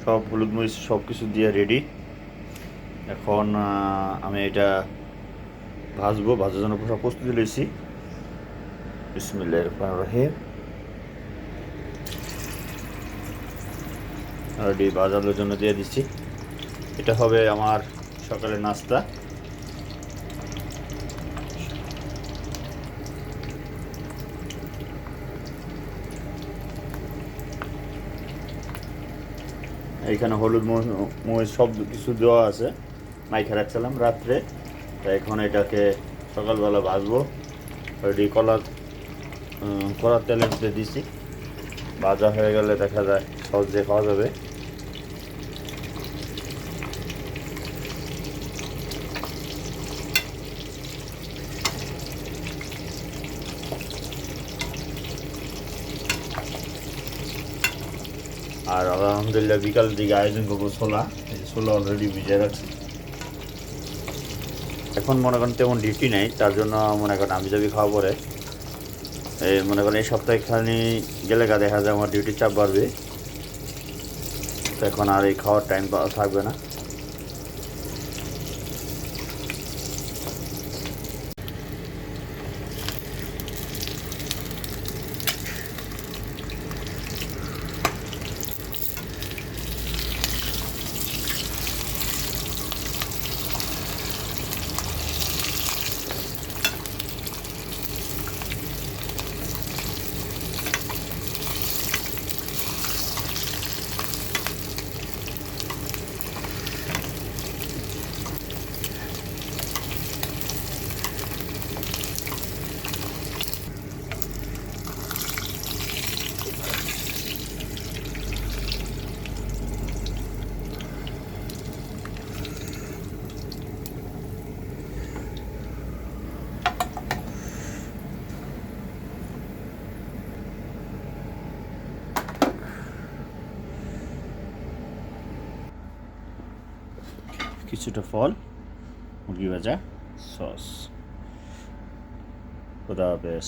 সব হলুদ মরিচ সব কিছু দিয়ে রেডি। এখন আমি এটা ভাজবো, ভাজার জন্য সব প্রস্তুতি লইছি। বিসমিল্লাহির রহমানির রহিম। রেডি ভাজানোর জন্য দিয়ে দিচ্ছি। এটা হবে আমার সকালের নাস্তা। এইখানে হলুদ মরিচ সব কিছু দেওয়া আছে, মাইখা রাখছিলাম রাত্রে। তাই এখন এটাকে সকালবেলা ভাজবো। রেডি কলার তেলের মধ্যে দিছি, ভাজা হয়ে গেলে দেখা যায় সহজে খাওয়া যাবে। আর আলহামদুলিল্লাহ বিকালের দিকে আয়োজন করবো ছোলা। এই যে ছোলা অলরেডি ভিজে রাখছি। এখন মনে করেন তেমন ডিউটি নেই, তার জন্য মনে করেন আমি যাবি খাওয়া পরে এই মনে করেন এই সপ্তাহখানি গেলে দেখা যায় আমার ডিউটির চাপ বাড়বে। তো এখন আর এই খাওয়ার টাইম থাকবে না। কিছুটা ফল, মুরগি ভাজা, সস। খুদা হাফেজ।